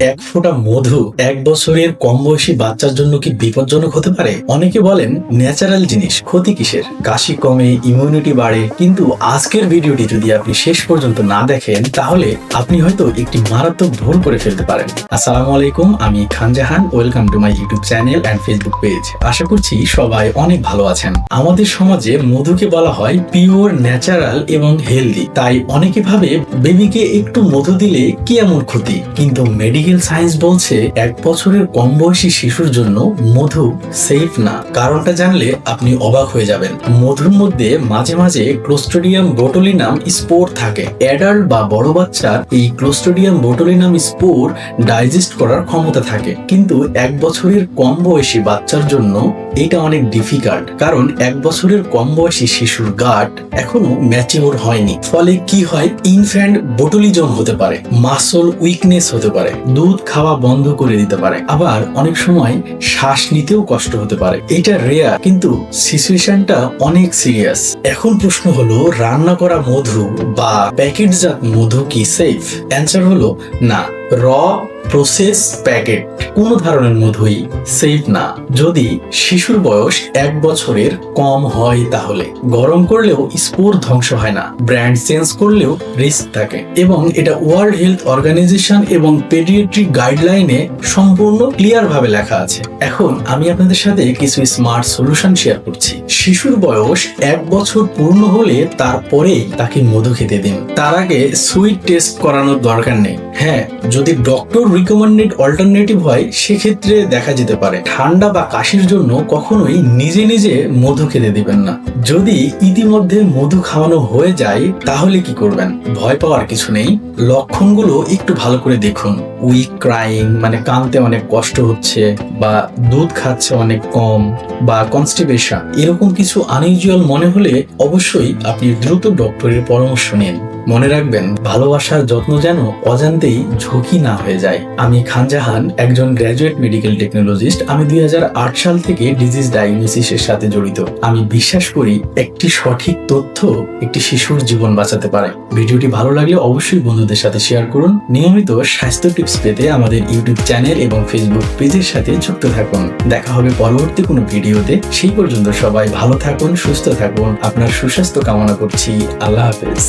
এক ফোঁটা মধু 1 বছরের কম বয়সী বাচ্চার জন্য কি বিপজ্জনক হতে পারে? অনেকে বলেন ন্যাচারাল জিনিস, ক্ষতি কিসের, কাশি কমে, ইমিউনিটি বাড়ে। কিন্তু আজকের ভিডিওটি যদি আপনি শেষ পর্যন্ত না দেখেন তাহলে আপনি হয়তো একটি মারাত্মক ভুল করে ফেলতে পারেন। আসসালামু আলাইকুম, আমি Khan Jahan. Welcome to my YouTube channel and Facebook page. আশা করছি সবাই অনেক ভালো আছেন। আমাদের সমাজে মধুকে বলা হয় পিওর, ন্যাচারাল এবং হেলদি। তাই অনেকে ভাবে বেবিকে একটু মধু দিলে কি এমন ক্ষতি, কিন্তু মেডিকেল সায়েন্স বলছে 1 বছরের কম বয়সী শিশুর জন্য মধু সেফ না। কারণটা জানলে আপনি অবাক হয়ে যাবেন। মধুর মধ্যে মাঝে মাঝে ক্লোস্ট্রিডিয়াম বোটুলিনাম স্পোর থাকে। অ্যাডাল্ট বা বড় বাচ্চার এই ক্লোস্ট্রিডিয়াম বোটুলিনাম স্পোর ডাইজেস্ট করার ক্ষমতা থাকে, কিন্তু 1 বছরের কম বয়সী বাচ্চার জন্য এটা অনেক ডিফিকাল্ট। কারণ 1 বছরের কম বয়সী শিশুর গাট এখনো ম্যাচিওর হয়নি। ফলে কি হয়, ইনফ্যান্ট বোটুলিজম হতে পারে, মাসল উইকনেস হতে পারে, দুধ খাওয়া বন্ধ করে দিতে পারে, আবার অনেক সময় শ্বাস নিতেও কষ্ট হতে পারে। এটা রেয়ার, কিন্তু সিচুয়েশনটা অনেক সিরিয়াস। এখন প্রশ্ন হলো, রান্না করা মধু বা প্যাকেটজাত মধু কি সেফ? অ্যান্সার হলো না। র প্রসেস প্যাকেট কোনো ধরনের মধুই সেফ না। যদি শিশুর বয়স 1 বছরের কম হয় তাহলে গরম করলেও স্পোর ধ্বংস হয় না, ব্র্যান্ড চেঞ্জ করলেও রিস্ক থাকে, এবং এটা ওয়ার্ল্ড হেলথ অর্গানাইজেশন এবং পেডিয়াট্রিক গাইডলাইনে সম্পূর্ণ ক্লিয়ার ভাবে লেখা আছে। এখন আমি আপনাদের সাথে কিছু স্মার্ট সলিউশন শেয়ার করছি। শিশুর বয়স 1 বছর পূর্ণ হলে তারপরেই তাকে মধু খেতে দিন। তার আগে সুইট টেস্ট করানোর দরকার নেই। হ্যাঁ, যদি ডক্টর রিকমেন্ডেড অল্টারনেটিভ হয় সেক্ষেত্রে দেখা যেতে পারে। ঠান্ডা বা কাশির জন্য কখনোই নিজে নিজে মধু খেতে দিবেন না। যদি ইতিমধ্যে মধু খাওয়ানো হয়ে যায় তাহলে কি করবেন? ভয় পাওয়ার কিছু নেই। লক্ষণগুলো একটু ভালো করে দেখুন। উইক ক্রাইং, মানে কানতে অনেক কষ্ট হচ্ছে, বা দুধ খাচ্ছে অনেক কম, বা কনস্টিপেশন, এরকম কিছু আনইউজুয়াল মনে হলে অবশ্যই আপনি দ্রুত ডক্টরের পরামর্শ নিন। মনে রাখবেন, ভালোবাসার যত্ন যেন অজান্তেই ঝুঁকি না হয়ে যায়। আমি খান জাহান, একজন গ্র্যাজুয়েট মেডিকেল টেকনোলজিস্ট। আমি 2008 সাল থেকে ডিজিজ ডায়াগনোসিসের সাথে জড়িত। আমি বিশ্বাস করি একটি সঠিক তথ্য একটি শিশুর জীবন বাঁচাতে পারে। ভিডিওটি ভালো লাগলে অবশ্যই বন্ধুদের সাথে শেয়ার করুন। নিয়মিত স্বাস্থ্য টিপস পেতে আমাদের ইউটিউব চ্যানেল এবং ফেসবুক পেজের সাথে যুক্ত থাকুন। দেখা হবে পরবর্তী কোনো ভিডিওতে। সেই পর্যন্ত সবাই ভালো থাকুন, সুস্থ থাকুন। আপনার সুস্বাস্থ্য কামনা করছি। আল্লাহ হাফেজ।